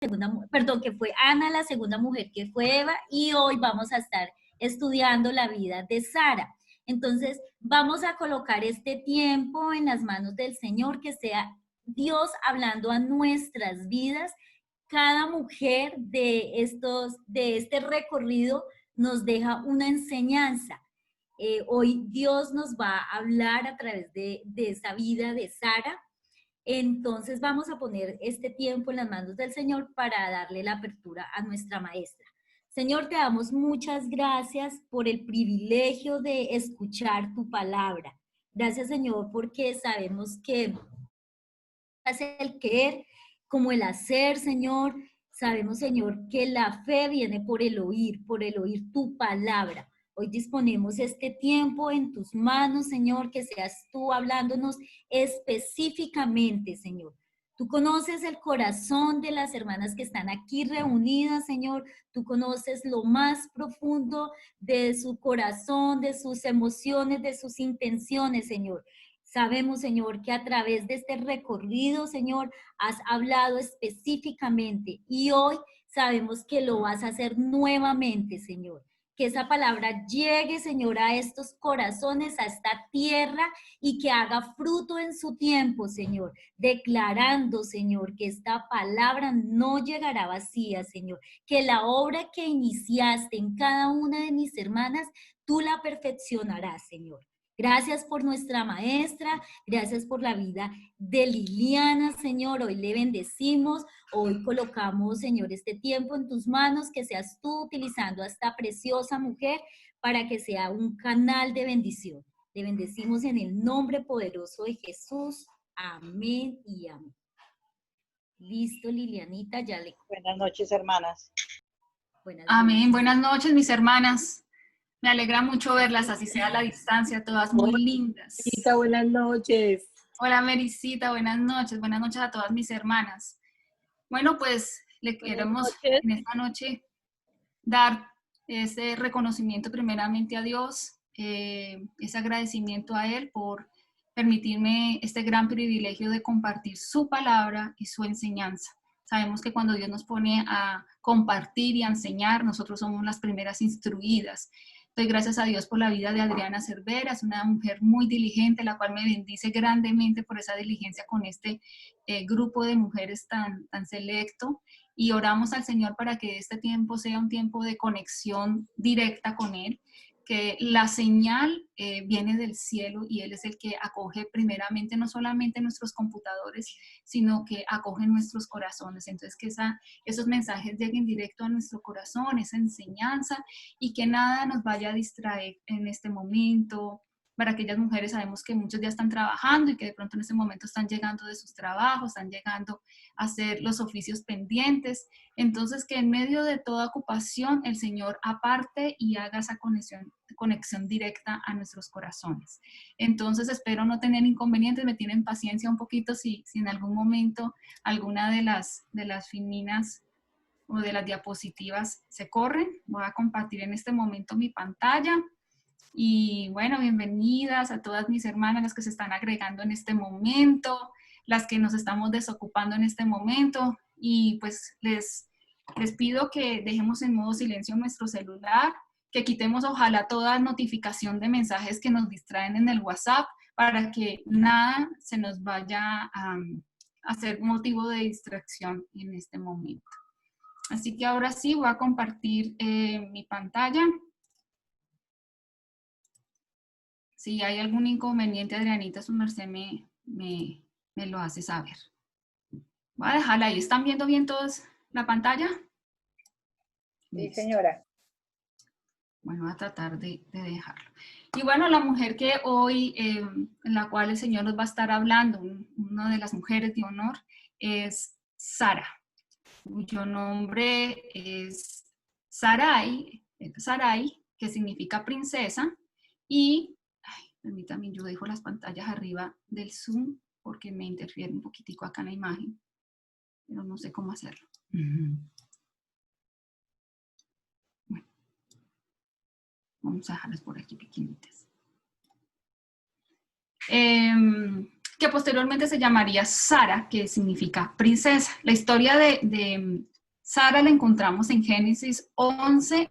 perdón, que fue Ana, la segunda mujer que fue Eva, y hoy vamos a estar estudiando la vida de Sara. Entonces, vamos a colocar este tiempo en las manos del Señor, que sea Dios hablando a nuestras vidas. Cada mujer de este recorrido nos deja una enseñanza. Hoy Dios nos va a hablar a través de esa vida de Sara. Entonces vamos a poner este tiempo en las manos del Señor para darle la apertura a nuestra maestra. Señor, te damos muchas gracias por el privilegio de escuchar tu palabra. Gracias, Señor, porque sabemos que es el querer como el hacer, Señor. Sabemos, Señor, que la fe viene por el oír tu palabra. Hoy disponemos este tiempo en tus manos, Señor, que seas tú hablándonos específicamente, Señor. Tú conoces el corazón de las hermanas que están aquí reunidas, Señor. Tú conoces lo más profundo de su corazón, de sus emociones, de sus intenciones, Señor. Sabemos, Señor, que a través de este recorrido, Señor, has hablado específicamente y hoy sabemos que lo vas a hacer nuevamente, Señor. Que esa palabra llegue, Señor, a estos corazones, a esta tierra y que haga fruto en su tiempo, Señor. Declarando, Señor, que esta palabra no llegará vacía, Señor. Que la obra que iniciaste en cada una de mis hermanas, tú la perfeccionarás, Señor. Gracias por nuestra maestra, gracias por la vida de Liliana, Señor. Hoy le bendecimos, hoy colocamos, Señor, este tiempo en tus manos, que seas tú utilizando a esta preciosa mujer para que sea un canal de bendición. Le bendecimos en el nombre poderoso de Jesús. Amén y amén. Listo, Lilianita, ya le... Buenas noches, hermanas. Amén. Buenas noches, mis hermanas. Me alegra mucho verlas, así sea a la distancia, todas muy lindas. Mericita, buenas noches. Hola, Mericita, buenas noches a todas mis hermanas. Bueno, pues le queremos en esta noche dar ese reconocimiento primeramente a Dios, ese agradecimiento a Él por permitirme este gran privilegio de compartir su palabra y su enseñanza. Sabemos que cuando Dios nos pone a compartir y a enseñar, nosotros somos las primeras instruidas. Doy gracias a Dios por la vida de Adriana Cervera, es una mujer muy diligente, la cual me bendice grandemente por esa diligencia con este grupo de mujeres tan selecto. Y oramos al Señor para que este tiempo sea un tiempo de conexión directa con Él, que la señal viene del cielo y Él es el que acoge primeramente no solamente nuestros computadores, sino que acoge nuestros corazones. Entonces que esos mensajes lleguen directo a nuestro corazón, esa enseñanza, y que nada nos vaya a distraer en este momento. Para aquellas mujeres sabemos que muchos ya están trabajando y que de pronto en este momento están llegando de sus trabajos, están llegando a hacer los oficios pendientes. Entonces que en medio de toda ocupación el Señor aparte y haga esa conexión directa a nuestros corazones. Entonces espero no tener inconvenientes, me tienen paciencia un poquito si en algún momento alguna de las fininas o de las diapositivas se corren. Voy a compartir en este momento mi pantalla. Y bueno, bienvenidas a todas mis hermanas, las que se están agregando en este momento, las que nos estamos desocupando en este momento. Y pues les pido que dejemos en modo silencio nuestro celular, que quitemos ojalá toda notificación de mensajes que nos distraen en el WhatsApp para que nada se nos vaya a hacer motivo de distracción en este momento. Así que ahora sí voy a compartir mi pantalla. Si hay algún inconveniente, Adrianita, su merced me lo hace saber. Voy a dejarla ahí. ¿Están viendo bien todos la pantalla? Sí, señora. Bueno, voy a tratar de dejarlo. Y bueno, la mujer que hoy, en la cual el Señor nos va a estar hablando, una de las mujeres de honor, es Sara, cuyo nombre es Sarai, que significa princesa, y permítanme, yo dejo las pantallas arriba del Zoom porque me interfiere un poquitico acá en la imagen, pero no sé cómo hacerlo. Bueno, vamos a dejarlas por aquí pequeñitas. Que posteriormente se llamaría Sara, que significa princesa. La historia de Sara la encontramos en Génesis 11,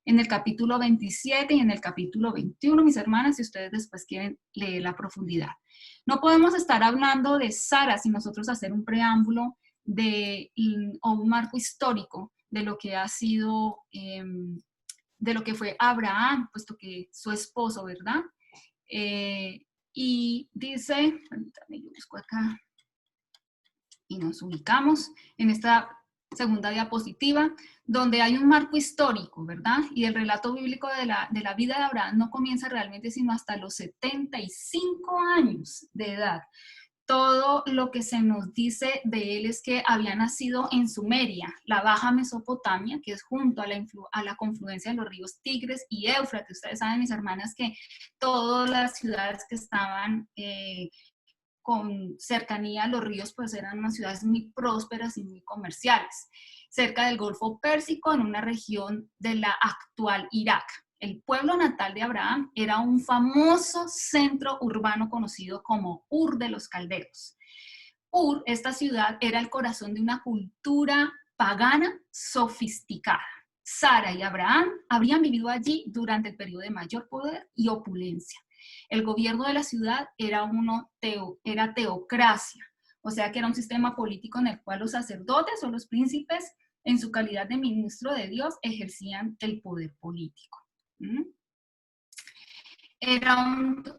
en el capítulo 27 y en el capítulo 21, mis hermanas, si ustedes después quieren leer la profundidad. No podemos estar hablando de Sara sin nosotros hacer un preámbulo o un marco histórico de lo que ha sido, de lo que fue Abraham, puesto que su esposo, ¿verdad? Y dice, permítanme, yo busco acá, y nos ubicamos en esta segunda diapositiva, donde hay un marco histórico, ¿verdad? Y el relato bíblico de la vida de Abraham no comienza realmente sino hasta los 75 años de edad. Todo lo que se nos dice de él es que había nacido en Sumeria, la Baja Mesopotamia, que es junto a la confluencia de los ríos Tigres y Éufrates. Ustedes saben, mis hermanas, que todas las ciudades que estaban con cercanía a los ríos, pues eran unas ciudades muy prósperas y muy comerciales, cerca del Golfo Pérsico, en una región de la actual Irak. El pueblo natal de Abraham era un famoso centro urbano conocido como Ur de los Caldeos. Ur, esta ciudad, era el corazón de una cultura pagana sofisticada. Sara y Abraham habrían vivido allí durante el periodo de mayor poder y opulencia. El gobierno de la ciudad era teocracia, o sea que era un sistema político en el cual los sacerdotes o los príncipes, en su calidad de ministro de Dios, ejercían el poder político. Era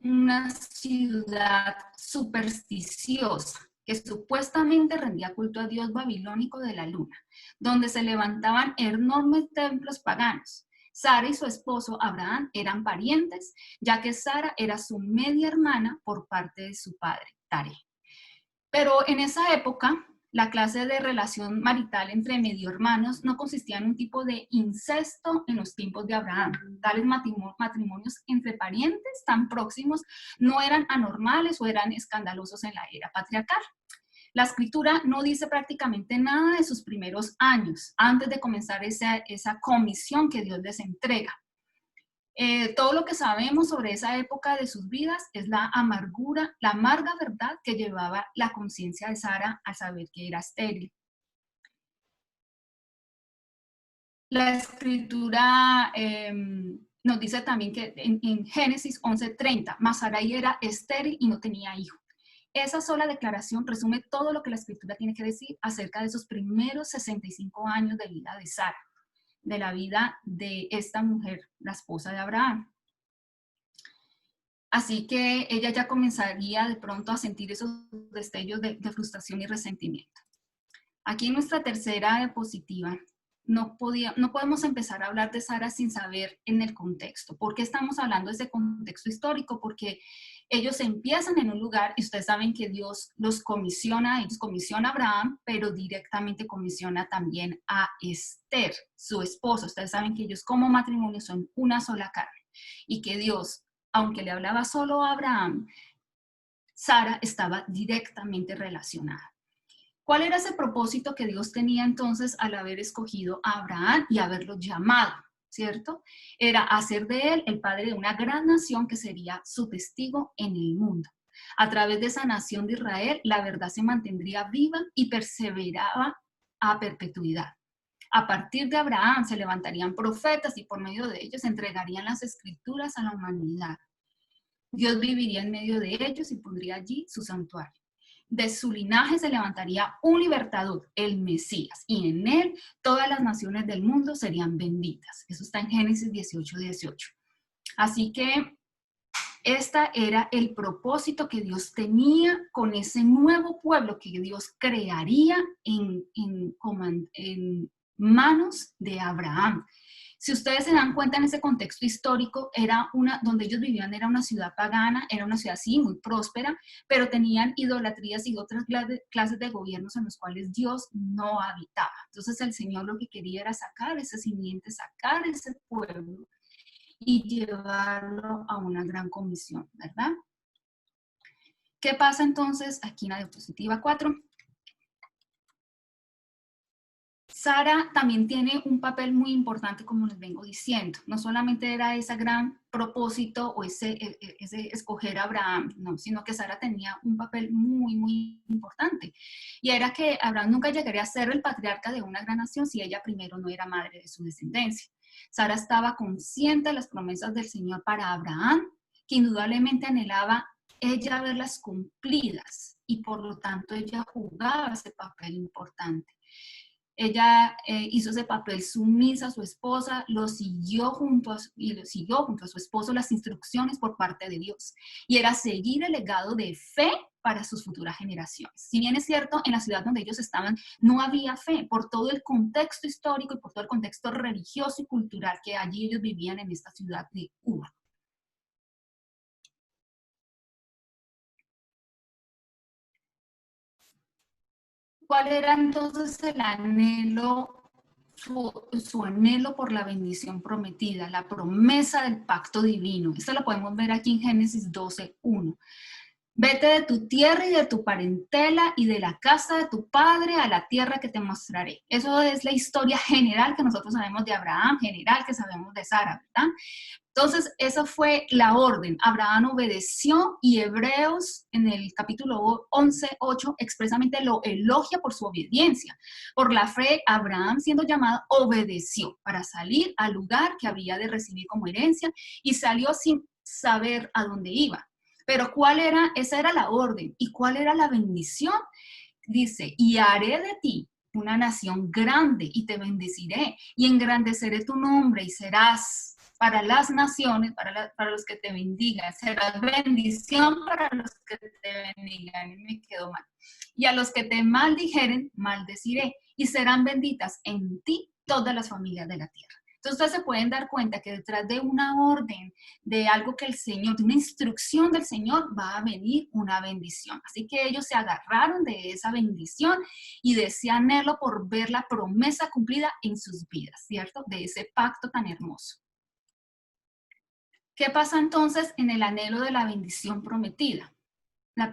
una ciudad supersticiosa que supuestamente rendía culto a Dios babilónico de la luna, donde se levantaban enormes templos paganos. Sara y su esposo Abraham eran parientes, ya que Sara era su media hermana por parte de su padre, Taré. Pero en esa época, la clase de relación marital entre medio hermanos no consistía en un tipo de incesto en los tiempos de Abraham. Tales matrimonios entre parientes tan próximos no eran anormales o eran escandalosos en la era patriarcal. La escritura no dice prácticamente nada de sus primeros años, antes de comenzar esa comisión que Dios les entrega. Todo lo que sabemos sobre esa época de sus vidas es la amarga verdad que llevaba la conciencia de Sara al saber que era estéril. La escritura nos dice también que en Génesis 11:30, mas Sarai era estéril y no tenía hijo. Esa sola declaración resume todo lo que la escritura tiene que decir acerca de esos primeros 65 años de vida de Sara, de la vida de esta mujer, la esposa de Abraham. Así que ella ya comenzaría de pronto a sentir esos destellos de frustración y resentimiento. Aquí en nuestra tercera diapositiva, no podemos empezar a hablar de Sara sin saber en el contexto. ¿Por qué estamos hablando de ese contexto histórico? Porque ellos empiezan en un lugar y ustedes saben que Dios los comisiona, ellos comisiona a Abraham, pero directamente comisiona también a Esther, su esposo. Ustedes saben que ellos como matrimonio son una sola carne y que Dios, aunque le hablaba solo a Abraham, Sara estaba directamente relacionada. ¿Cuál era ese propósito que Dios tenía entonces al haber escogido a Abraham y haberlo llamado? ¿Cierto? Era hacer de él el padre de una gran nación que sería su testigo en el mundo. A través de esa nación de Israel, la verdad se mantendría viva y perseveraba a perpetuidad. A partir de Abraham se levantarían profetas y por medio de ellos entregarían las escrituras a la humanidad. Dios viviría en medio de ellos y pondría allí su santuario. De su linaje se levantaría un libertador, el Mesías, y en él todas las naciones del mundo serían benditas. Eso está en Génesis 18:18. Así que este era el propósito que Dios tenía con ese nuevo pueblo que Dios crearía en manos de Abraham. Si ustedes se dan cuenta, en ese contexto histórico, donde ellos vivían era una ciudad pagana, era una ciudad sí, muy próspera, pero tenían idolatrías y otras clases de gobiernos en los cuales Dios no habitaba. Entonces el Señor lo que quería era sacar ese simiente, sacar ese pueblo y llevarlo a una gran comisión, ¿verdad? ¿Qué pasa entonces aquí en la diapositiva 4? Sara también tiene un papel muy importante, como les vengo diciendo. No solamente era ese gran propósito o ese escoger a Abraham, no, sino que Sara tenía un papel muy, muy importante. Y era que Abraham nunca llegaría a ser el patriarca de una gran nación si ella primero no era madre de su descendencia. Sara estaba consciente de las promesas del Señor para Abraham, que indudablemente anhelaba ella verlas cumplidas y por lo tanto ella jugaba ese papel importante. Ella hizo ese papel sumisa a su esposa, lo siguió junto a su esposo las instrucciones por parte de Dios. Y era seguir el legado de fe para sus futuras generaciones. Si bien es cierto, en la ciudad donde ellos estaban no había fe, por todo el contexto histórico y por todo el contexto religioso y cultural que allí ellos vivían en esta ciudad de Ur. ¿Cuál era entonces el anhelo, su anhelo por la bendición prometida, la promesa del pacto divino? Esto lo podemos ver aquí en Génesis 12:1. Vete de tu tierra y de tu parentela y de la casa de tu padre a la tierra que te mostraré. Eso es la historia general que nosotros sabemos de Abraham, general que sabemos de Sara, ¿verdad? Entonces, esa fue la orden. Abraham obedeció y Hebreos en el capítulo 11:8 expresamente lo elogia por su obediencia. Por la fe, Abraham, siendo llamado, obedeció para salir al lugar que había de recibir como herencia y salió sin saber a dónde iba. Pero ¿cuál era? Esa era la orden. ¿Y cuál era la bendición? Dice, y haré de ti una nación grande y te bendeciré y engrandeceré tu nombre y serás para las naciones, para los que te bendigan, serás bendición para los que te bendigan, y me quedó mal. Y a los que te maldijeren, maldeciré, y serán benditas en ti todas las familias de la tierra. Entonces ustedes se pueden dar cuenta que detrás de una orden, de algo que el Señor, de una instrucción del Señor, va a venir una bendición. Así que ellos se agarraron de esa bendición y de ese anhelo por ver la promesa cumplida en sus vidas, ¿cierto? De ese pacto tan hermoso. ¿Qué pasa entonces en el anhelo de la bendición prometida?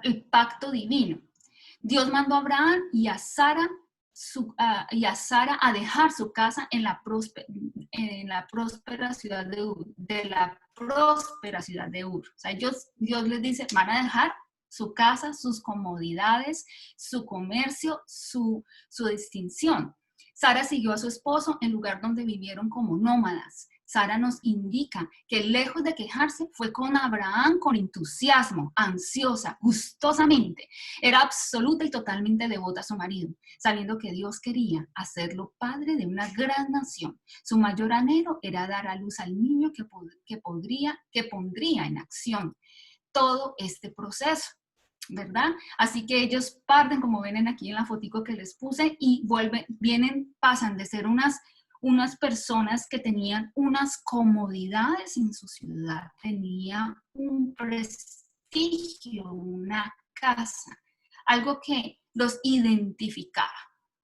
El pacto divino. Dios mandó a Abraham y a Sara a dejar su casa en la próspera ciudad de Ur, O sea, Dios les dice, van a dejar su casa, sus comodidades, su comercio, su distinción. Sara siguió a su esposo en lugar donde vivieron como nómadas. Sara nos indica que lejos de quejarse, fue con Abraham con entusiasmo, ansiosa, gustosamente. Era absoluta y totalmente devota a su marido, sabiendo que Dios quería hacerlo padre de una gran nación. Su mayor anhelo era dar a luz al niño que pondría en acción todo este proceso, ¿verdad? Así que ellos parten, como ven aquí en la fotico que les puse, y pasan de ser unas personas que tenían unas comodidades en su ciudad, tenían un prestigio, una casa, algo que los identificaba,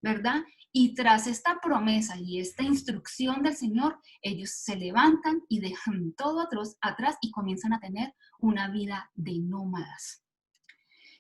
¿verdad? Y tras esta promesa y esta instrucción del Señor, ellos se levantan y dejan todo atrás y comienzan a tener una vida de nómadas.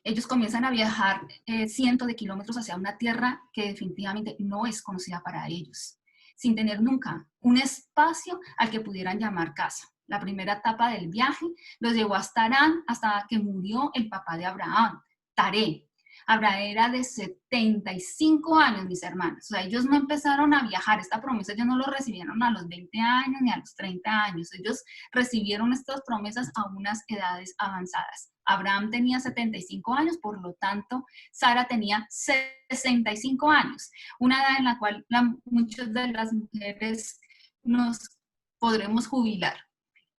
Ellos comienzan a viajar cientos de kilómetros hacia una tierra que definitivamente no es conocida para ellos, sin tener nunca un espacio al que pudieran llamar casa. La primera etapa del viaje los llevó hasta Harán, hasta que murió el papá de Abraham, Taré. Abraham era de 75 años, mis hermanos. O sea, ellos no empezaron a viajar. Esta promesa ellos no lo recibieron a los 20 años ni a los 30 años. Ellos recibieron estas promesas a unas edades avanzadas. Abraham tenía 75 años, por lo tanto, Sara tenía 65 años. Una edad en la cual muchas de las mujeres nos podremos jubilar.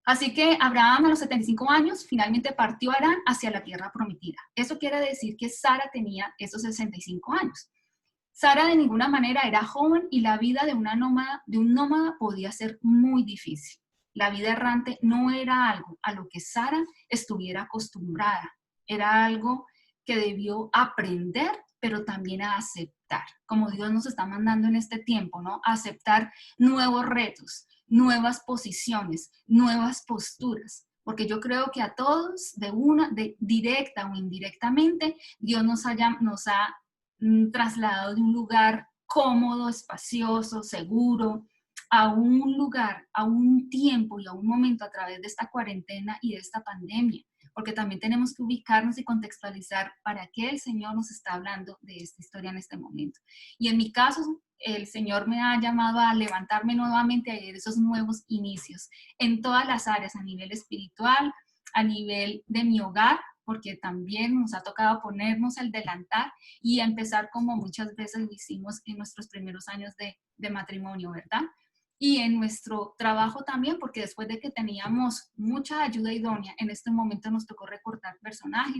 Así que Abraham a los 75 años finalmente partió a Harán hacia la tierra prometida. Eso quiere decir que Sara tenía esos 65 años. Sara de ninguna manera era joven y la vida de un nómada podía ser muy difícil. La vida errante no era algo a lo que Sara estuviera acostumbrada. Era algo que debió aprender, pero también a aceptar, como Dios nos está mandando en este tiempo, ¿no? A aceptar nuevos retos, nuevas posiciones, nuevas posturas, porque yo creo que a todos, directa o indirectamente, Dios nos ha trasladado de un lugar cómodo, espacioso, seguro, a un lugar, a un tiempo y a un momento a través de esta cuarentena y de esta pandemia, porque también tenemos que ubicarnos y contextualizar para qué el Señor nos está hablando de esta historia en este momento. Y en mi caso, el Señor me ha llamado a levantarme nuevamente a esos nuevos inicios en todas las áreas, a nivel espiritual, a nivel de mi hogar, porque también nos ha tocado ponernos el delantal y empezar como muchas veces lo hicimos en nuestros primeros años de matrimonio, ¿verdad? Y en nuestro trabajo también, porque después de que teníamos mucha ayuda idónea, en este momento nos tocó recortar personal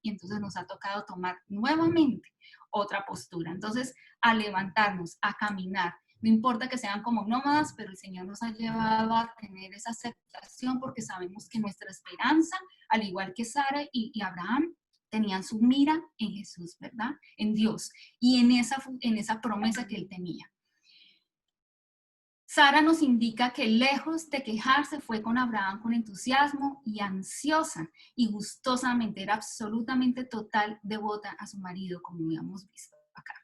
y entonces nos ha tocado tomar nuevamente otra postura. Entonces, a levantarnos, a caminar, no importa que sean como nómadas, pero el Señor nos ha llevado a tener esa aceptación porque sabemos que nuestra esperanza, al igual que Sara y Abraham, tenían su mira en Jesús, ¿verdad? En Dios y en esa promesa que él tenía. Sara nos indica que lejos de quejarse fue con Abraham con entusiasmo y ansiosa y gustosamente, era absolutamente total devota a su marido, como habíamos visto acá.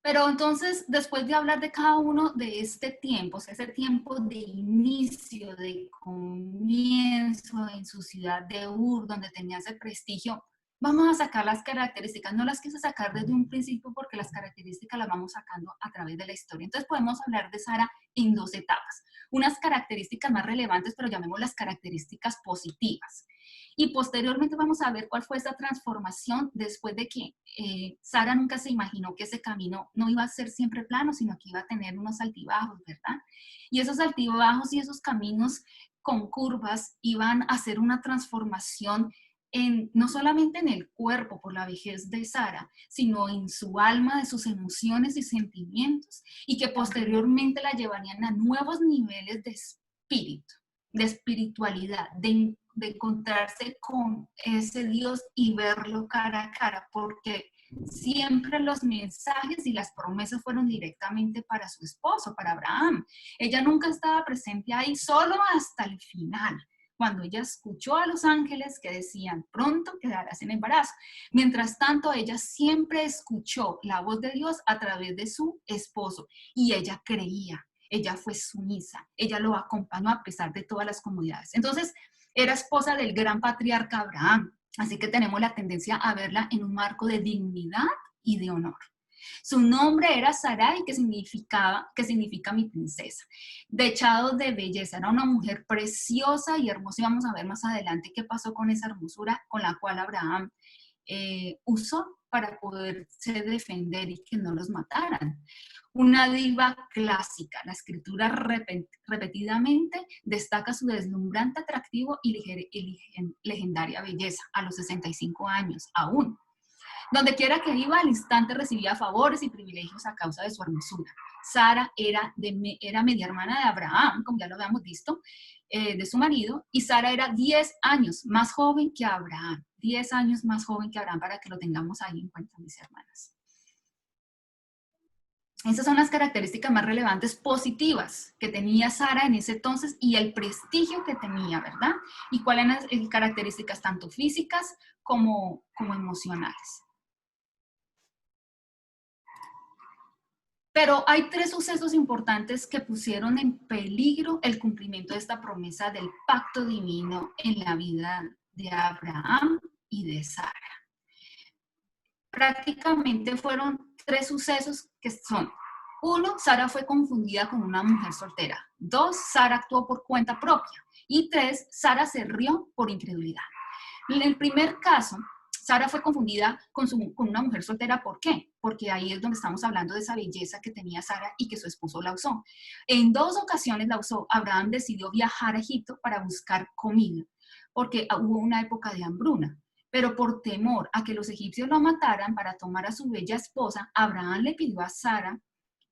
Pero entonces, después de hablar de cada uno de este tiempo, o sea, ese tiempo de inicio, de comienzo en su ciudad de Ur, donde tenía ese prestigio, vamos a sacar las características. No las quise sacar desde un principio porque las características las vamos sacando a través de la historia. Entonces podemos hablar de Sara en dos etapas. Unas características más relevantes, pero llamémoslas características positivas. Y posteriormente vamos a ver cuál fue esa transformación después de que Sara nunca se imaginó que ese camino no iba a ser siempre plano, sino que iba a tener unos altibajos, ¿verdad? Y esos altibajos y esos caminos con curvas iban a hacer una transformación no solamente en el cuerpo por la vejez de Sara, sino en su alma, de sus emociones y sentimientos, y que posteriormente la llevarían a nuevos niveles de espíritu, de espiritualidad, de encontrarse con ese Dios y verlo cara a cara, porque siempre los mensajes y las promesas fueron directamente para su esposo, para Abraham. Ella nunca estaba presente ahí, solo hasta el final, cuando ella escuchó a los ángeles que decían, pronto quedarás en embarazo. Mientras tanto, ella siempre escuchó la voz de Dios a través de su esposo y ella creía, ella fue sumisa, ella lo acompañó a pesar de todas las comodidades. Entonces, era esposa del gran patriarca Abraham, así que tenemos la tendencia a verla en un marco de dignidad y de honor. Su nombre era Sarai, que significa mi princesa. Dechado de belleza, era una mujer preciosa y hermosa, y vamos a ver más adelante qué pasó con esa hermosura con la cual Abraham usó para poderse defender y que no los mataran. Una diva clásica, la escritura repetidamente destaca su deslumbrante atractivo y legendaria belleza a los 65 años aún. Donde quiera que iba, al instante recibía favores y privilegios a causa de su hermosura. Sara era media hermana de Abraham, como ya lo habíamos visto, de su marido, y Sara era 10 años más joven que Abraham. 10 años más joven que Abraham, para que lo tengamos ahí en cuenta, mis hermanas. Esas son las características más relevantes positivas que tenía Sara en ese entonces y el prestigio que tenía, ¿verdad? Y cuáles eran las características tanto físicas como emocionales. Pero hay tres sucesos importantes que pusieron en peligro el cumplimiento de esta promesa del pacto divino en la vida de Abraham y de Sara. Prácticamente fueron tres sucesos que son: 1, Sara fue confundida con una mujer soltera. 2, Sara actuó por cuenta propia. Y 3, Sara se rió por incredulidad. En el primer caso, Sara fue confundida con una mujer soltera. ¿Por qué? Porque ahí es donde estamos hablando de esa belleza que tenía Sara y que su esposo la usó. En 2 ocasiones la usó. Abraham decidió viajar a Egipto para buscar comida, porque hubo una época de hambruna. Pero por temor a que los egipcios lo mataran para tomar a su bella esposa, Abraham le pidió a Sara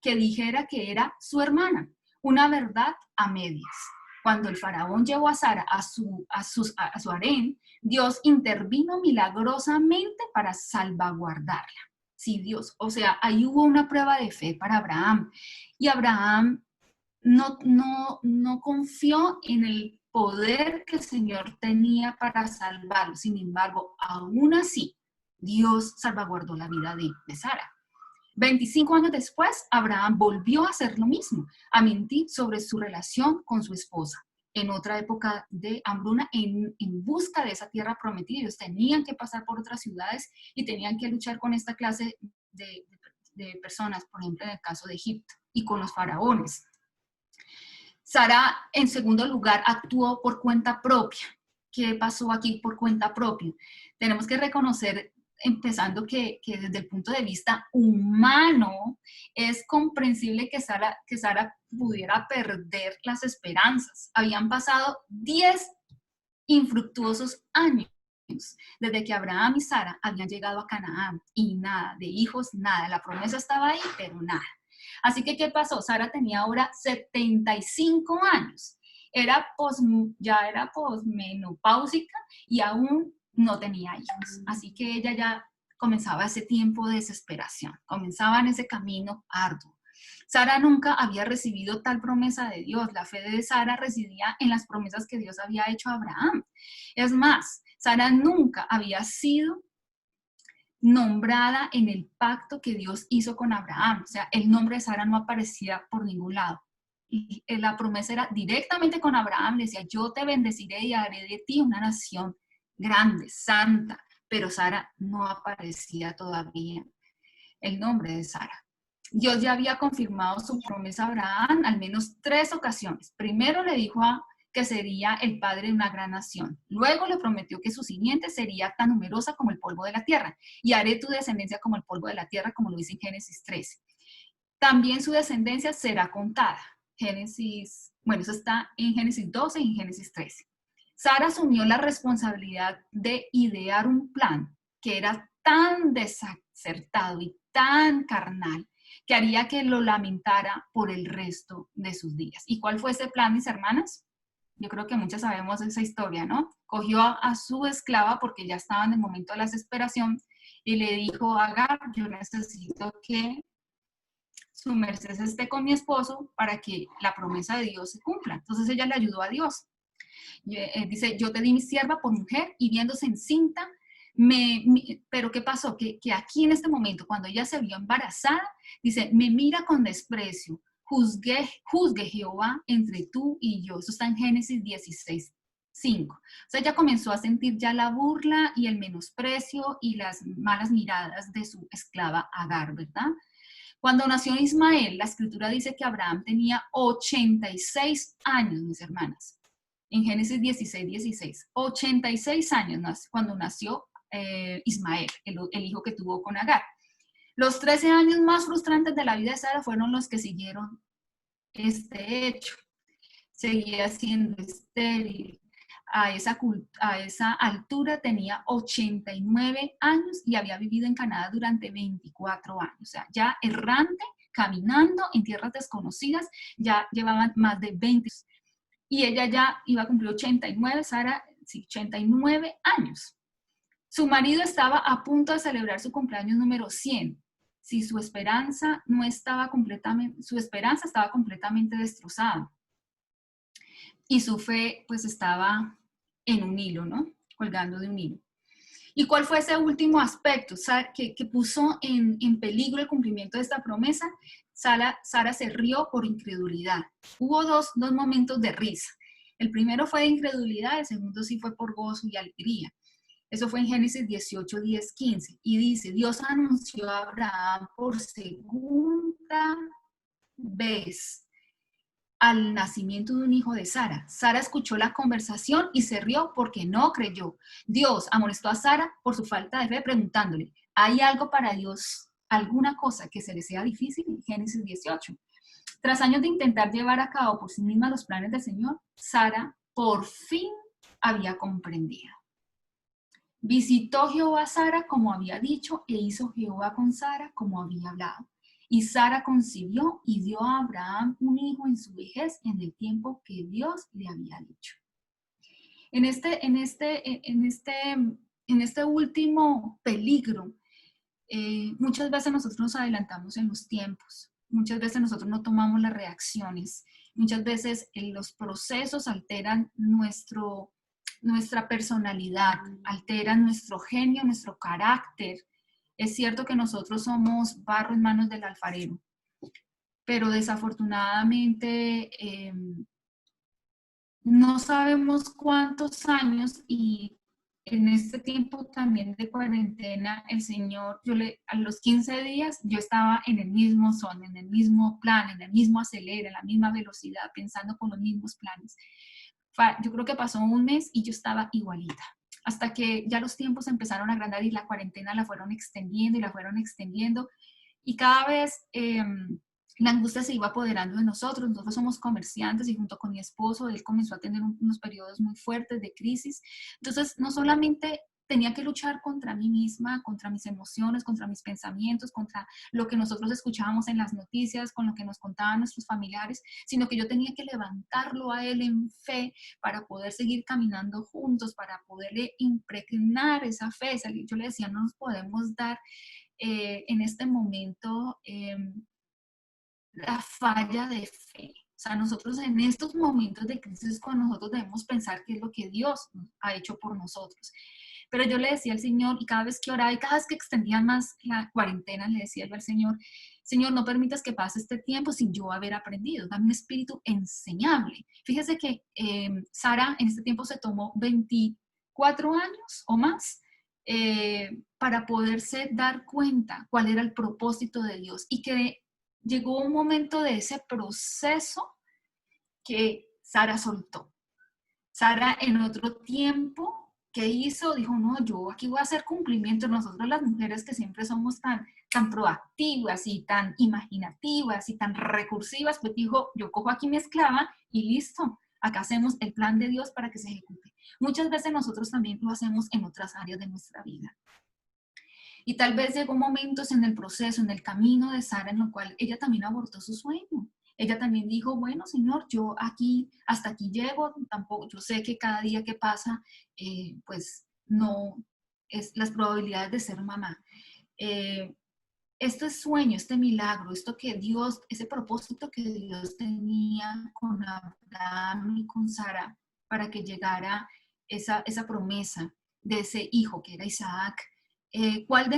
que dijera que era su hermana, una verdad a medias. Cuando el faraón llevó a Sara a su harén, Dios intervino milagrosamente para salvaguardarla. Sí, Dios, o sea, ahí hubo una prueba de fe para Abraham. Y Abraham no confió en el poder que el Señor tenía para salvarlo. Sin embargo, aún así, Dios salvaguardó la vida de Sara. 25 años después, Abraham volvió a hacer lo mismo, a mentir sobre su relación con su esposa. En otra época de hambruna, en busca de esa tierra prometida, ellos tenían que pasar por otras ciudades y tenían que luchar con esta clase de personas, por ejemplo, en el caso de Egipto, y con los faraones. Sara, en segundo lugar, actuó por cuenta propia. ¿Qué pasó aquí por cuenta propia? Tenemos que reconocer, empezando que desde el punto de vista humano, es comprensible que Sara pudiera perder las esperanzas. Habían pasado 10 infructuosos años desde que Abraham y Sara habían llegado a Canaán, y nada, de hijos, nada. La promesa estaba ahí, pero nada. Así que, ¿qué pasó? Sara tenía ahora 75 años. Ya era posmenopáusica y aún no tenía hijos. Así que ella ya comenzaba ese tiempo de desesperación, comenzaba en ese camino arduo. Sara nunca había recibido tal promesa de Dios. La fe de Sara residía en las promesas que Dios había hecho a Abraham. Es más, Sara nunca había sido nombrada en el pacto que Dios hizo con Abraham. O sea, el nombre de Sara no aparecía por ningún lado. Y la promesa era directamente con Abraham. Le decía, yo te bendeciré y haré de ti una nación grande, santa. Pero Sara no aparecía todavía el nombre de Sara. Dios ya había confirmado su promesa a Abraham al menos 3 ocasiones. Primero le dijo que sería el padre de una gran nación. Luego le prometió que su simiente sería tan numerosa como el polvo de la tierra, y haré tu descendencia como el polvo de la tierra, como lo dice en Génesis 13. También su descendencia será contada. Eso está en Génesis 12 y en Génesis 13. Sara asumió la responsabilidad de idear un plan que era tan desacertado y tan carnal que haría que lo lamentara por el resto de sus días. ¿Y cuál fue ese plan, mis hermanas? Yo creo que muchas sabemos esa historia, ¿no? Cogió a su esclava porque ya estaba en el momento de la desesperación y le dijo a Agar, yo necesito que su merced esté con mi esposo para que la promesa de Dios se cumpla. Entonces ella le ayudó a Dios. Dice, yo te di mi sierva por mujer, y viéndose encinta, pero ¿qué pasó? Que aquí en este momento, cuando ella se vio embarazada, dice, me mira con desprecio, juzgue Jehová entre tú y yo. Eso está en Génesis 16:5. O sea, ella comenzó a sentir ya la burla y el menosprecio y las malas miradas de su esclava Agar, ¿verdad? Cuando nació Ismael, la escritura dice que Abraham tenía 86 años, mis hermanas. En Génesis 16:16, 86 años cuando nació Ismael, el hijo que tuvo con Agar. Los 13 años más frustrantes de la vida de Sara fueron los que siguieron este hecho. Seguía siendo estéril. A esa altura tenía 89 años y había vivido en Canadá durante 24 años. O sea, ya errante, caminando en tierras desconocidas, ya llevaban más de 20 años. Y ella ya iba a cumplir 89, Sara, sí, 89 años. Su marido estaba a punto de celebrar su cumpleaños número 100. Si su esperanza estaba completamente destrozada. Y su fe, pues, estaba en un hilo, ¿no? Colgando de un hilo. ¿Y cuál fue ese último aspecto que puso en peligro el cumplimiento de esta promesa? Sara se rió por incredulidad. Hubo dos momentos de risa. El primero fue de incredulidad, el segundo sí fue por gozo y alegría. Eso fue en Génesis 18, 10, 15. Y dice, Dios anunció a Abraham por segunda vez al nacimiento de un hijo de Sara. Sara escuchó la conversación y se rió porque no creyó. Dios amonestó a Sara por su falta de fe, preguntándole, ¿hay algo para Dios, alguna cosa que se le sea difícil? En Génesis 18. Tras años de intentar llevar a cabo por sí misma los planes del Señor, Sara por fin había comprendido. Visitó Jehová a Sara como había dicho, e hizo Jehová con Sara como había hablado. Y Sara concibió y dio a Abraham un hijo en su vejez, en el tiempo que Dios le había dicho. En este último peligro, muchas veces nosotros nos adelantamos en los tiempos, muchas veces nosotros no tomamos las reacciones, muchas veces los procesos alteran nuestra personalidad, alteran nuestro genio, nuestro carácter. Es cierto que nosotros somos barro en manos del alfarero, pero desafortunadamente no sabemos cuántos años, y en este tiempo también de cuarentena, el Señor, a los 15 días, yo estaba en el mismo son, en el mismo plan, en el mismo acelere, en la misma velocidad, pensando con los mismos planes. Yo creo que pasó un mes y yo estaba igualita, hasta que ya los tiempos empezaron a agrandar y la cuarentena la fueron extendiendo y la fueron extendiendo, y cada vez la angustia se iba apoderando de nosotros. Nosotros somos comerciantes y junto con mi esposo, él comenzó a tener unos periodos muy fuertes de crisis. Entonces, no solamente tenía que luchar contra mí misma, contra mis emociones, contra mis pensamientos, contra lo que nosotros escuchábamos en las noticias, con lo que nos contaban nuestros familiares, sino que yo tenía que levantarlo a él en fe para poder seguir caminando juntos, para poderle impregnar esa fe. Yo le decía, no nos podemos dar en este momento la falla de fe. O sea, nosotros en estos momentos de crisis, cuando nosotros debemos pensar qué es lo que Dios ha hecho por nosotros. Pero yo le decía al Señor, y cada vez que oraba y cada vez que extendía más la cuarentena, le decía yo al Señor, Señor, no permitas que pase este tiempo sin yo haber aprendido. Dame un espíritu enseñable. Fíjese que Sara en este tiempo se tomó 24 años o más para poderse dar cuenta cuál era el propósito de Dios, y que llegó un momento de ese proceso que Sara soltó. Sara en otro tiempo, ¿qué hizo? Dijo, no, yo aquí voy a hacer cumplimiento. Nosotros las mujeres que siempre somos tan proactivas y tan imaginativas y tan recursivas, pues dijo, yo cojo aquí mi esclava y listo, acá hacemos el plan de Dios para que se ejecute. Muchas veces nosotros también lo hacemos en otras áreas de nuestra vida. Y tal vez llegó momentos en el proceso, en el camino de Sara, en lo cual ella también abortó su sueño. Ella también dijo, bueno, Señor, yo hasta aquí llego, tampoco, yo sé que cada día que pasa, pues no es las probabilidades de ser mamá. Este sueño, este milagro, esto que Dios, ese propósito que Dios tenía con Abraham y con Sara para que llegara esa promesa de ese hijo que era Isaac. ¿Cuál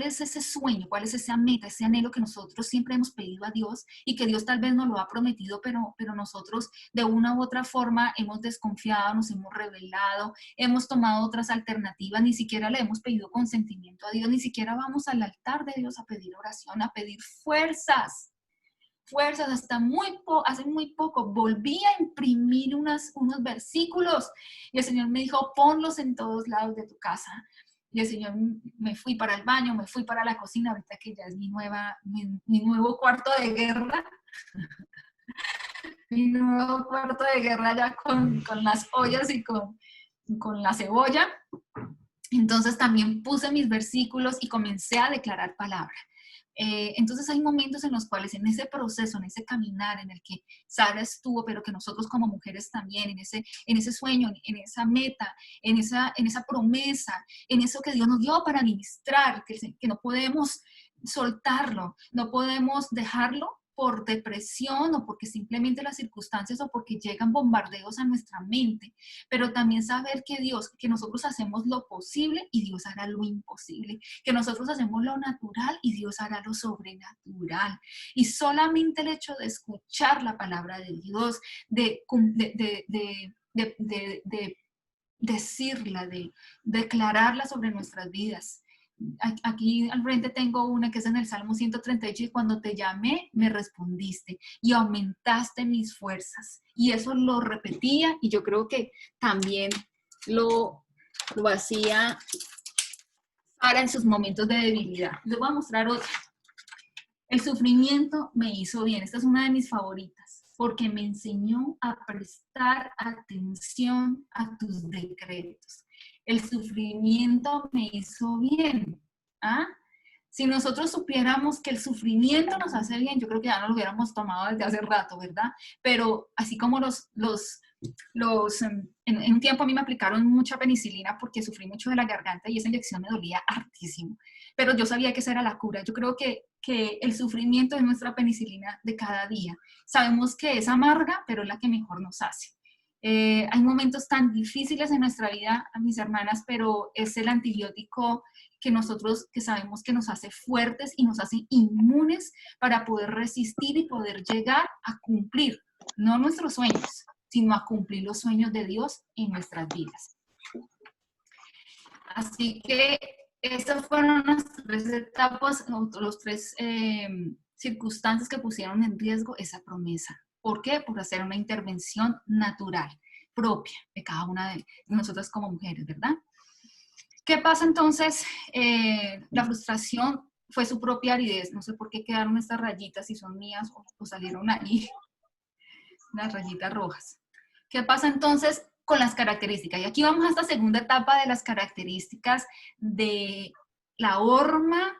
es ese sueño, cuál es esa meta, ese anhelo que nosotros siempre hemos pedido a Dios y que Dios tal vez nos lo ha prometido, pero nosotros de una u otra forma hemos desconfiado, nos hemos rebelado, hemos tomado otras alternativas, ni siquiera le hemos pedido consentimiento a Dios, ni siquiera vamos al altar de Dios a pedir oración, a pedir fuerzas? Hasta hace muy poco volví a imprimir unos versículos y el Señor me dijo, ponlos en todos lados de tu casa. Y el Señor, me fui para el baño, me fui para la cocina, ahorita que ya es mi nuevo cuarto de guerra. Mi nuevo cuarto de guerra ya con las ollas y con la cebolla. Entonces también puse mis versículos y comencé a declarar palabra. Entonces hay momentos en los cuales en ese proceso, en ese caminar en el que Sara estuvo, pero que nosotros como mujeres también, en ese sueño, en esa meta, en esa promesa, en eso que Dios nos dio para ministrar, que no podemos soltarlo, no podemos dejarlo por depresión o porque simplemente las circunstancias o porque llegan bombardeos a nuestra mente, pero también saber que nosotros hacemos lo posible y Dios hará lo imposible, que nosotros hacemos lo natural y Dios hará lo sobrenatural. Y solamente el hecho de escuchar la palabra de Dios, de decirla, de declararla sobre nuestras vidas. Aquí al frente tengo una que es en el Salmo 138, y cuando te llamé, me respondiste y aumentaste mis fuerzas. Y eso lo repetía, y yo creo que también lo hacía Sara en sus momentos de debilidad. Les voy a mostrar otra. El sufrimiento me hizo bien. Esta es una de mis favoritas, porque me enseñó a prestar atención a tus decretos. El sufrimiento me hizo bien. ¿Ah? Si nosotros supiéramos que el sufrimiento nos hace bien, yo creo que ya no lo hubiéramos tomado desde hace rato, ¿verdad? Pero así como en un tiempo a mí me aplicaron mucha penicilina porque sufrí mucho de la garganta y esa inyección me dolía hartísimo. Pero yo sabía que esa era la cura. Yo creo que el sufrimiento es nuestra penicilina de cada día. Sabemos que es amarga, pero es la que mejor nos hace. Hay momentos tan difíciles en nuestra vida, mis hermanas, pero es el antibiótico que nosotros, que sabemos que nos hace fuertes y nos hace inmunes para poder resistir y poder llegar a cumplir, no nuestros sueños, sino a cumplir los sueños de Dios en nuestras vidas. Así que esas fueron las tres etapas, los tres circunstancias que pusieron en riesgo esa promesa. ¿Por qué? Por hacer una intervención natural, propia de cada una de nosotras como mujeres, ¿verdad? ¿Qué pasa entonces? La frustración fue su propia aridez. No sé por qué quedaron estas rayitas, si son mías o salieron ahí las rayitas rojas. ¿Qué pasa entonces con las características? Y aquí vamos a esta segunda etapa de las características de la horma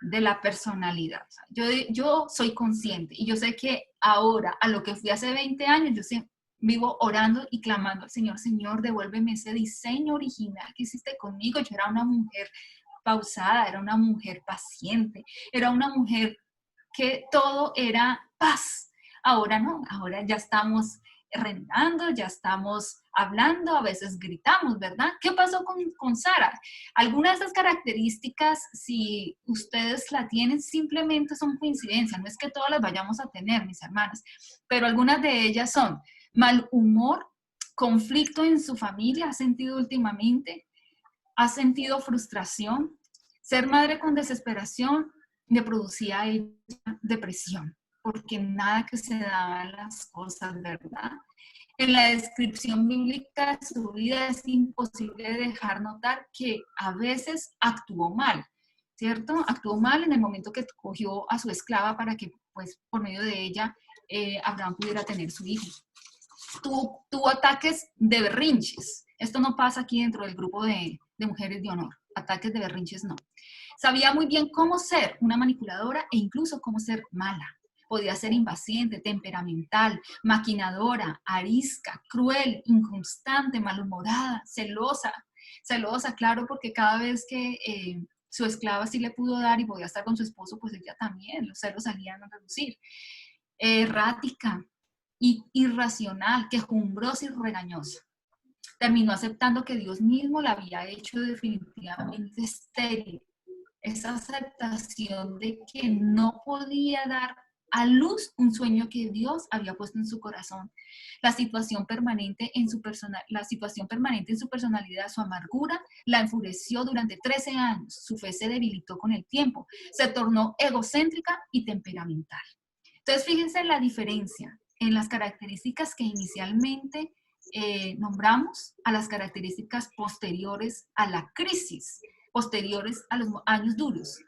de la personalidad. Yo soy consciente y yo sé que ahora, a lo que fui hace 20 años, yo vivo orando y clamando al Señor, Señor, devuélveme ese diseño original que hiciste conmigo. Yo era una mujer pausada, era una mujer paciente, era una mujer que todo era paz. Ahora no, ahora ya estamos rendando, ya estamos hablando, a veces gritamos, ¿verdad? ¿Qué pasó con Sara? Algunas de esas características, si ustedes la tienen, simplemente son coincidencias, no es que todas las vayamos a tener, mis hermanas, pero algunas de ellas son mal humor, conflicto en su familia, ha sentido últimamente, ha sentido frustración, ser madre con desesperación le producía a ella depresión, porque nada que se daban las cosas, ¿verdad? En la descripción bíblica de su vida es imposible dejar notar que a veces actuó mal, ¿cierto? Actuó mal en el momento que cogió a su esclava para que, pues, por medio de ella, Abraham pudiera tener su hijo. Tuvo ataques de berrinches. Esto no pasa aquí dentro del grupo de mujeres de honor. Ataques de berrinches no. Sabía muy bien cómo ser una manipuladora e incluso cómo ser mala. Podía ser impaciente, temperamental, maquinadora, arisca, cruel, inconstante, malhumorada, celosa. Celosa, claro, porque cada vez que su esclava sí le pudo dar y podía estar con su esposo, pues ella también, los celos salían a reducir. Errática, irracional, quejumbrosa y regañosa. Terminó aceptando que Dios mismo la había hecho definitivamente estéril. Esa aceptación de que no podía dar a luz un sueño que Dios había puesto en su corazón. La situación permanente en su personalidad, su amargura, la enfureció durante 13 años. Su fe se debilitó con el tiempo. Se tornó egocéntrica y temperamental. Entonces, fíjense la diferencia en las características que inicialmente nombramos a las características posteriores a la crisis, posteriores a los años duros,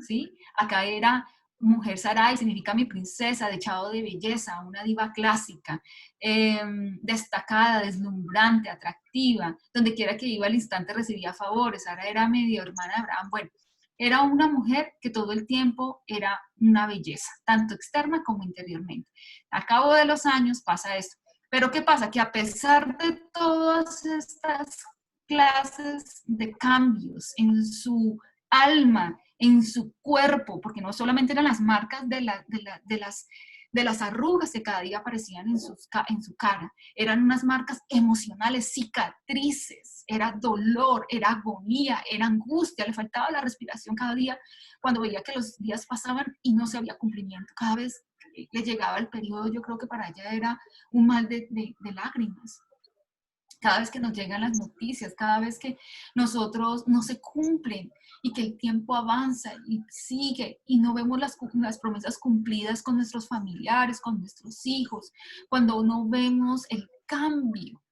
¿sí? Acá era mujer Sarai, significa mi princesa, dechado de belleza, una diva clásica, destacada, deslumbrante, atractiva, donde quiera que iba al instante recibía favores. Sara era medio hermana de Abraham. Bueno, era una mujer que todo el tiempo era una belleza, tanto externa como interiormente. Al cabo de los años pasa esto. Pero ¿qué pasa? Que a pesar de todas estas clases de cambios en su alma, en su cuerpo, porque no solamente eran las marcas de las arrugas que cada día aparecían en su cara, eran unas marcas emocionales, cicatrices, era dolor, era agonía, era angustia, le faltaba la respiración cada día cuando veía que los días pasaban y no se había cumplimiento. Cada vez le llegaba el periodo, yo creo que para ella era un mal de lágrimas. Cada vez que nos llegan las noticias, cada vez que nosotros no se cumplen y que el tiempo avanza y sigue y no vemos las promesas cumplidas con nuestros familiares, con nuestros hijos, cuando no vemos el cambio.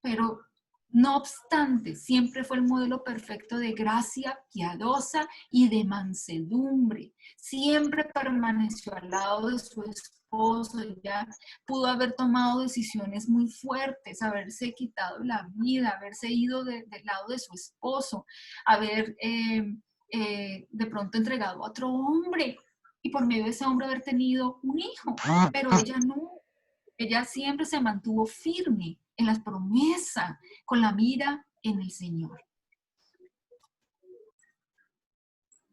Pero no obstante, siempre fue el modelo perfecto de gracia piadosa y de mansedumbre. Siempre permaneció al lado de su esposo. Ella pudo haber tomado decisiones muy fuertes, haberse quitado la vida, haberse ido del lado de su esposo, haber de pronto entregado a otro hombre y por medio de ese hombre haber tenido un hijo. Pero ella no. Ella siempre se mantuvo firme en las promesas, con la mira en el Señor.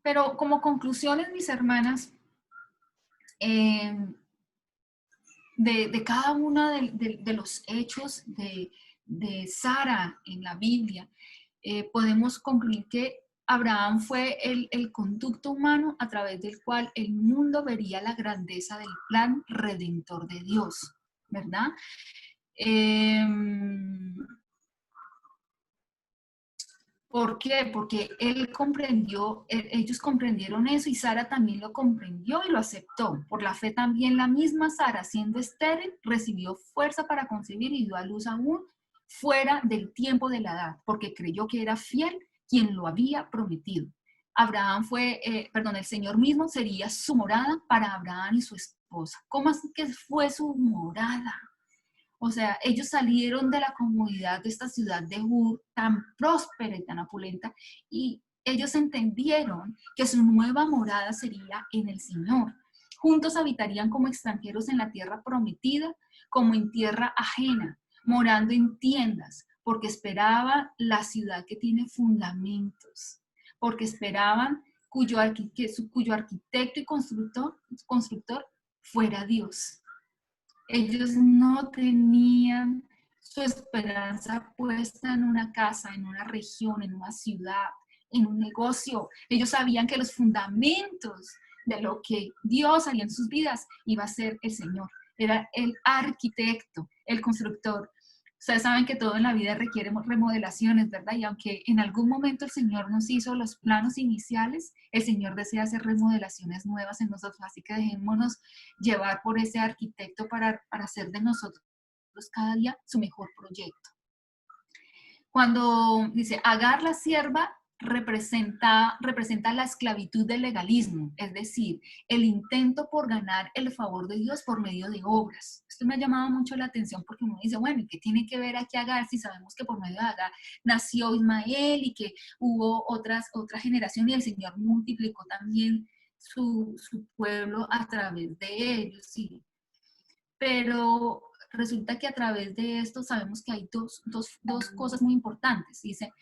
Pero como conclusiones, mis hermanas, de cada uno de los hechos de Sara en la Biblia, podemos concluir que Abraham fue el conducto humano a través del cual el mundo vería la grandeza del plan redentor de Dios, ¿verdad? ¿Por qué? Porque ellos comprendieron eso y Sara también lo comprendió y lo aceptó. Por la fe también la misma Sara, siendo estéril, recibió fuerza para concebir y dio a luz aún fuera del tiempo de la edad, porque creyó que era fiel quien lo había prometido. El Señor mismo sería su morada para Abraham y su esposa. ¿Cómo así que fue su morada? O sea, ellos salieron de la comodidad de esta ciudad de Ur, tan próspera y tan opulenta, y ellos entendieron que su nueva morada sería en el Señor. Juntos habitarían como extranjeros en la tierra prometida, como en tierra ajena, morando en tiendas, porque esperaban la ciudad que tiene fundamentos, porque esperaban cuyo arquitecto y constructor fuera Dios. Ellos no tenían su esperanza puesta en una casa, en una región, en una ciudad, en un negocio. Ellos sabían que los fundamentos de lo que Dios haría en sus vidas iba a ser el Señor. Era el arquitecto, el constructor. Ustedes saben que todo en la vida requiere remodelaciones, ¿verdad? Y aunque en algún momento el Señor nos hizo los planos iniciales, el Señor desea hacer remodelaciones nuevas en nosotros. Así que dejémonos llevar por ese arquitecto para hacer de nosotros cada día su mejor proyecto. Cuando dice Agar la sierva, representa la esclavitud del legalismo, es decir, el intento por ganar el favor de Dios por medio de obras. Esto me ha llamado mucho la atención porque uno dice, bueno, ¿y qué tiene que ver aquí Agar si sabemos que por medio de Agar nació Ismael y que hubo otra generación y el Señor multiplicó también su pueblo a través de ellos? Sí. Pero resulta que a través de esto sabemos que hay dos cosas muy importantes. Dice,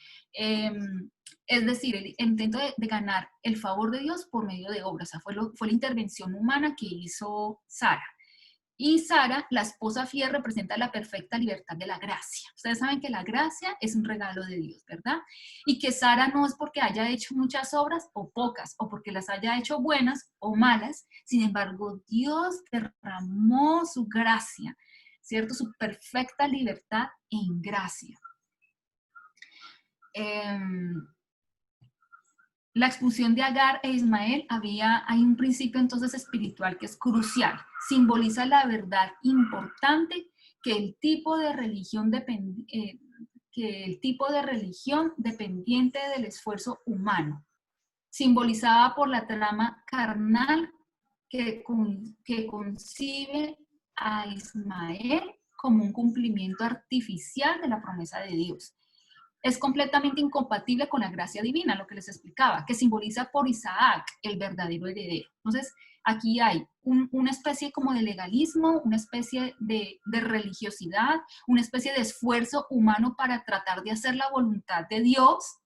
es decir, el intento de ganar el favor de Dios por medio de obras. O sea, fue la intervención humana que hizo Sara. Y Sara, la esposa fiel, representa la perfecta libertad de la gracia. Ustedes saben que la gracia es un regalo de Dios, ¿verdad? Y que Sara no es porque haya hecho muchas obras o pocas, o porque las haya hecho buenas o malas. Sin embargo, Dios derramó su gracia, ¿cierto? Su perfecta libertad en gracia. La expulsión de Agar e Ismael, hay un principio entonces espiritual que es crucial. Simboliza la verdad importante que el tipo de religión dependiente del esfuerzo humano, simbolizada por la trama carnal que concibe a Ismael como un cumplimiento artificial de la promesa de Dios. Es completamente incompatible con la gracia divina, lo que les explicaba, que simboliza por Isaac, el verdadero heredero. Entonces, aquí hay una especie como de legalismo, una especie de religiosidad, una especie de esfuerzo humano para tratar de hacer la voluntad de Dios,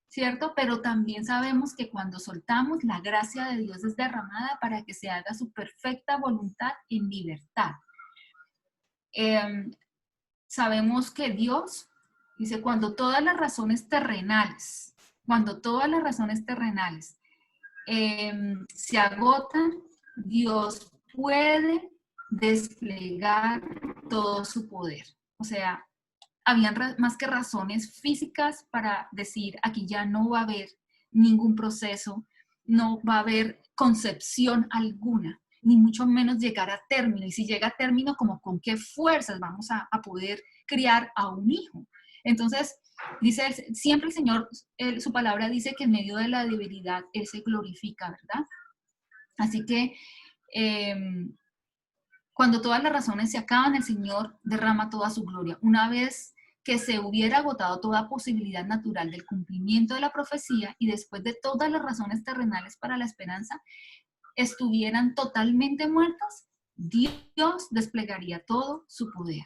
¿cierto? Pero también sabemos que cuando soltamos, la gracia de Dios es derramada para que se haga su perfecta voluntad en libertad. Sabemos que Dios... Dice, cuando todas las razones terrenales se agotan, Dios puede desplegar todo su poder. O sea, habían más que razones físicas para decir, aquí ya no va a haber ningún proceso, no va a haber concepción alguna, ni mucho menos llegar a término. Y si llega a término, como con qué fuerzas vamos a poder criar a un hijo. Entonces, dice, siempre el Señor, su palabra dice que en medio de la debilidad Él se glorifica, ¿verdad? Así que cuando todas las razones se acaban, el Señor derrama toda su gloria. Una vez que se hubiera agotado toda posibilidad natural del cumplimiento de la profecía y después de todas las razones terrenales para la esperanza estuvieran totalmente muertas, Dios desplegaría todo su poder.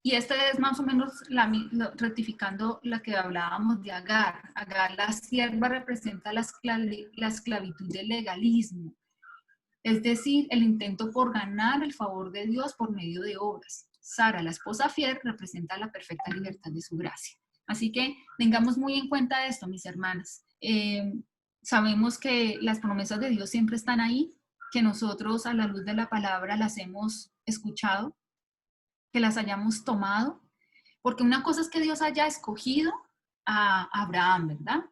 Y esta es más o menos rectificando la que hablábamos de Agar. Agar, la sierva, representa la esclavitud del legalismo, es decir, el intento por ganar el favor de Dios por medio de obras. Sara, la esposa fiel, representa la perfecta libertad de su gracia. Así que tengamos muy en cuenta esto, mis hermanas. Sabemos que las promesas de Dios siempre están ahí, que nosotros a la luz de la palabra las hemos escuchado, que las hayamos tomado, porque una cosa es que Dios haya escogido a Abraham, ¿verdad?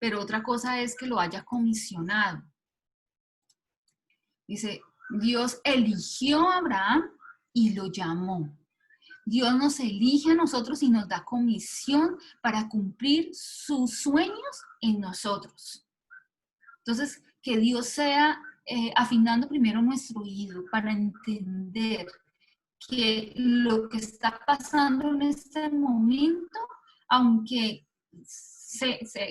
Pero otra cosa es que lo haya comisionado. Dice, Dios eligió a Abraham y lo llamó. Dios nos elige a nosotros y nos da comisión para cumplir sus sueños en nosotros. Entonces, que Dios sea afinando primero nuestro oído para entender que lo que está pasando en este momento, aunque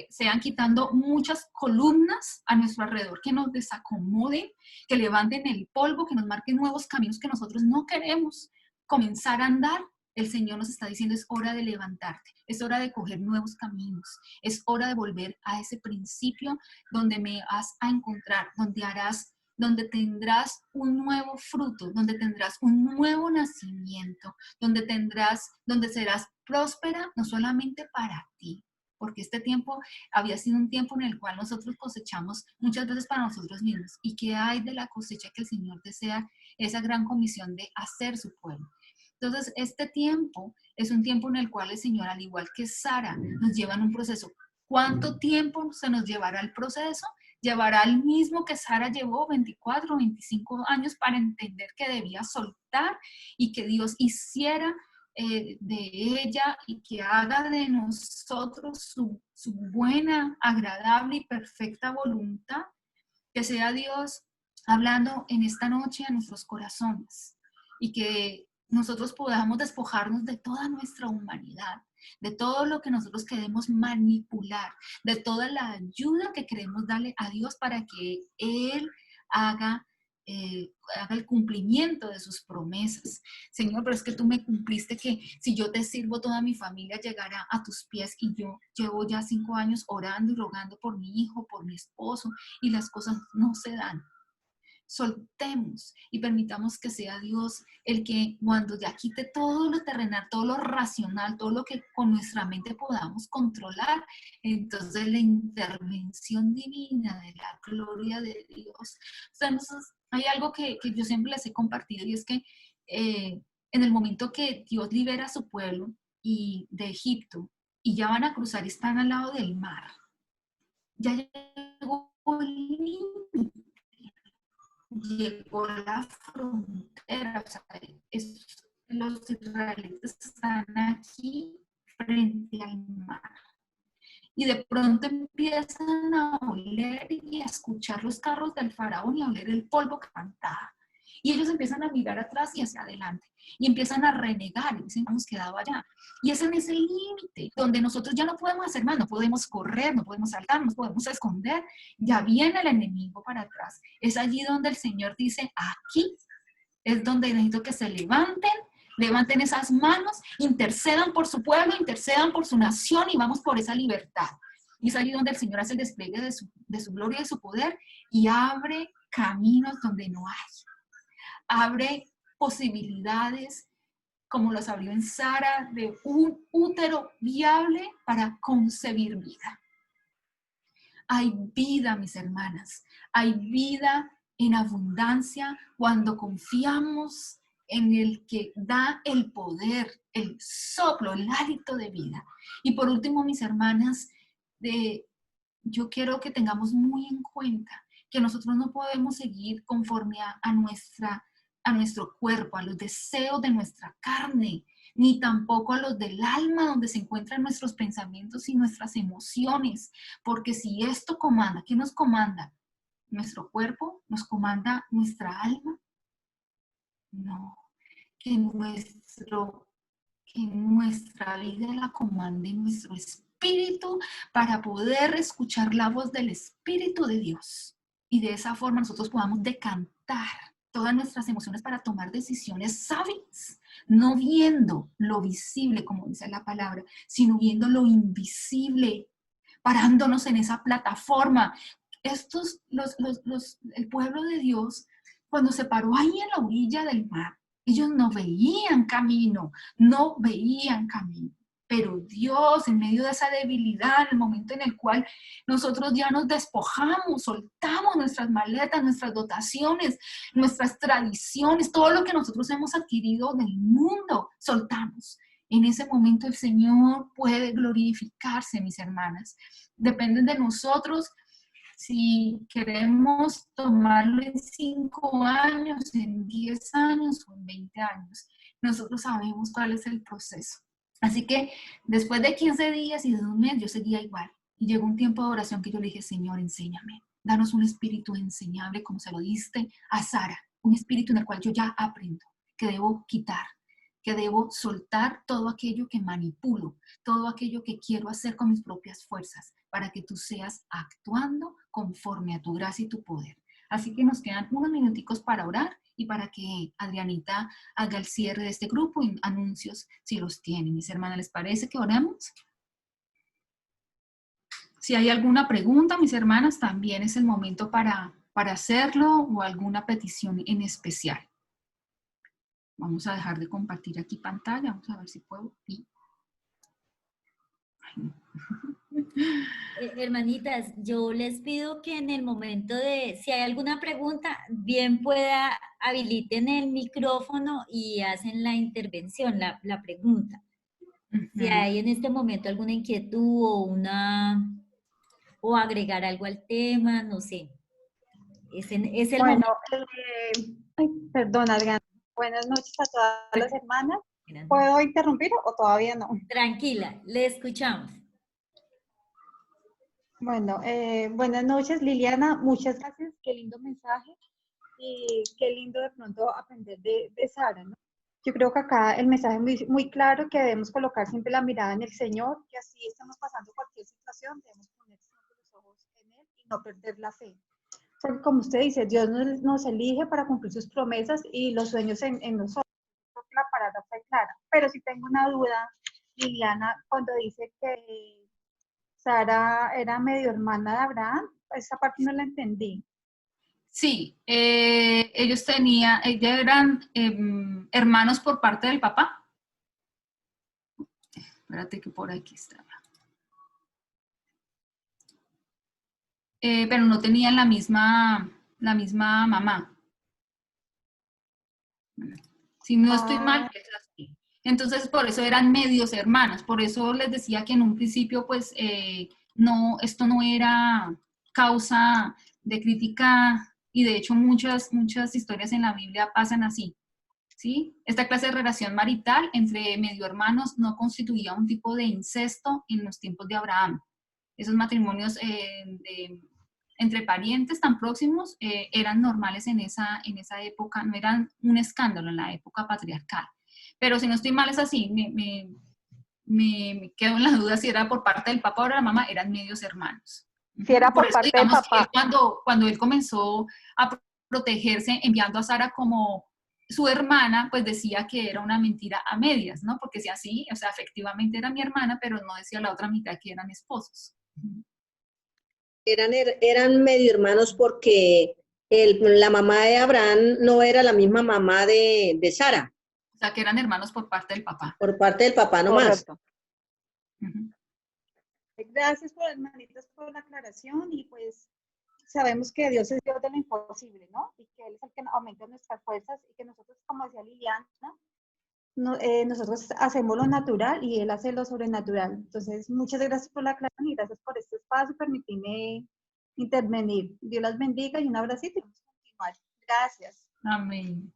sean quitando muchas columnas a nuestro alrededor que nos desacomoden, que levanten el polvo, que nos marquen nuevos caminos que nosotros no queremos comenzar a andar, el Señor nos está diciendo, es hora de levantarte, es hora de coger nuevos caminos, es hora de volver a ese principio donde me vas a encontrar, donde tendrás un nuevo fruto, donde tendrás un nuevo nacimiento, donde serás próspera no solamente para ti, porque este tiempo había sido un tiempo en el cual nosotros cosechamos muchas veces para nosotros mismos. ¿Y qué hay de la cosecha que el Señor desea? Esa gran comisión de hacer su pueblo. Entonces, este tiempo es un tiempo en el cual el Señor, al igual que Sara, nos lleva en un proceso. ¿Cuánto tiempo se nos llevará el proceso? Llevará el mismo que Sara llevó, 24, 25 años, para entender que debía soltar y que Dios hiciera de ella y que haga de nosotros su buena, agradable y perfecta voluntad. Que sea Dios hablando en esta noche a nuestros corazones y que nosotros podamos despojarnos de toda nuestra humanidad, de todo lo que nosotros queremos manipular, de toda la ayuda que queremos darle a Dios para que Él haga el cumplimiento de sus promesas. Señor, pero es que tú me cumpliste que si yo te sirvo, toda mi familia llegará a tus pies, y yo llevo ya 5 años orando y rogando por mi hijo, por mi esposo, y las cosas no se dan. Soltemos y permitamos que sea Dios el que, cuando ya quite todo lo terrenal, todo lo racional, todo lo que con nuestra mente podamos controlar, entonces la intervención divina de la gloria de Dios. O sea, entonces, hay algo que yo siempre les he compartido, y es que en el momento que Dios libera a su pueblo de Egipto, y ya van a cruzar y están al lado del mar, ya llegó el límite. Llegó la frontera, o sea, los israelitas están aquí frente al mar. Y de pronto empiezan a oler y a escuchar los carros del faraón y a oler el polvo que cantaba. Y ellos empiezan a mirar atrás y hacia adelante. Y empiezan a renegar y dicen, hemos quedado allá. Y ese es el límite donde nosotros ya no podemos hacer más, no podemos correr, no podemos saltar, no podemos esconder. Ya viene el enemigo para atrás. Es allí donde el Señor dice, aquí es donde necesito que se levanten esas manos, intercedan por su pueblo, intercedan por su nación y vamos por esa libertad. Y es allí donde el Señor hace el despliegue de su gloria y de su poder y abre caminos donde no hay. Abre posibilidades, como las abrió en Sara, de un útero viable para concebir vida. Hay vida, mis hermanas, hay vida en abundancia cuando confiamos en el que da el poder, el soplo, el hálito de vida. Y por último, mis hermanas, yo quiero que tengamos muy en cuenta que nosotros no podemos seguir conforme a nuestro cuerpo, a los deseos de nuestra carne, ni tampoco a los del alma, donde se encuentran nuestros pensamientos y nuestras emociones. Porque si esto comanda, ¿qué nos comanda? ¿Nuestro cuerpo? ¿Nos comanda nuestra alma? No, que nuestra vida la comande nuestro espíritu para poder escuchar la voz del Espíritu de Dios. Y de esa forma nosotros podamos decantar todas nuestras emociones para tomar decisiones sabias, no viendo lo visible, como dice la palabra, sino viendo lo invisible, parándonos en esa plataforma. El pueblo de Dios, cuando se paró ahí en la orilla del mar, ellos no veían camino, pero Dios, en medio de esa debilidad, el momento en el cual nosotros ya nos despojamos, soltamos nuestras maletas, nuestras dotaciones, nuestras tradiciones, todo lo que nosotros hemos adquirido del mundo, soltamos. En ese momento el Señor puede glorificarse, mis hermanas. Depende de nosotros si queremos tomarlo en 5 años, en 10 años o en 20 años. Nosotros sabemos cuál es el proceso. Así que después de 15 días y de 1 mes, yo seguía igual. Y llegó un tiempo de oración que yo le dije, Señor, enséñame. Danos un espíritu enseñable como se lo diste a Sara. Un espíritu en el cual yo ya aprendo que debo quitar, que debo soltar todo aquello que manipulo, todo aquello que quiero hacer con mis propias fuerzas, para que tú seas actuando conforme a tu gracia y tu poder. Así que nos quedan unos minuticos para orar y para que Adrianita haga el cierre de este grupo y anuncios si los tienen. Mis hermanas, ¿les parece que oremos? Si hay alguna pregunta, mis hermanas, también es el momento para hacerlo o alguna petición en especial. Vamos a dejar de compartir aquí pantalla. Vamos a ver si puedo. Hermanitas, yo les pido que en el momento de, si hay alguna pregunta, bien pueda habiliten el micrófono y hacen la intervención, la pregunta. Si hay en este momento alguna inquietud o agregar algo al tema, no sé. Es el bueno, momento. perdón, Adriana. Buenas noches a todas las hermanas. ¿Puedo interrumpir o todavía no? Tranquila, le escuchamos. Bueno, buenas noches, Liliana. Muchas gracias. Qué lindo mensaje. Y qué lindo de pronto aprender de Sara, ¿no? Yo creo que acá el mensaje es muy, muy claro, que debemos colocar siempre la mirada en el Señor, que así estamos pasando cualquier situación, debemos poner siempre los ojos en Él y no perder la fe. Porque como usted dice, Dios nos elige para cumplir sus promesas y los sueños en nosotros. Creo que la palabra fue clara. Pero si tengo una duda, Liliana, cuando dice que Sara era medio hermana de Abraham, esa parte no la entendí. Sí, ellos eran hermanos por parte del papá. Espérate que por aquí está. Pero no tenían la misma mamá. Si no estoy mal, es así. Entonces, por eso eran medios hermanas. Por eso les decía que en un principio, pues, esto no era causa de crítica, y de hecho muchas historias en la Biblia pasan así, ¿sí? Esta clase de relación marital entre medio hermanos no constituía un tipo de incesto en los tiempos de Abraham. Esos matrimonios entre parientes tan próximos eran normales en esa época, no eran un escándalo en la época patriarcal. Pero si no estoy mal es así, me quedo en la duda si era por parte del papá o de la mamá, eran medios hermanos. Si era por eso, parte del papá. Cuando él comenzó a protegerse enviando a Sara como su hermana, pues decía que era una mentira a medias, ¿no? Porque si así, o sea, efectivamente era mi hermana, pero no decía la otra mitad que eran esposos. Eran medio hermanos porque la mamá de Abraham no era la misma mamá de Sara. O sea, que eran hermanos por parte del papá. Por parte del papá nomás. Correcto. Gracias, hermanitas, por la aclaración, y pues sabemos que Dios es Dios de lo imposible, ¿no? Y que Él es el que aumenta nuestras fuerzas, y que nosotros, como decía Liliana, nosotros hacemos lo natural y Él hace lo sobrenatural. Entonces, muchas gracias por la aclaración y gracias por este espacio y permitirme intervenir. Dios las bendiga y un abracito y vamos a continuar. Gracias. Amén.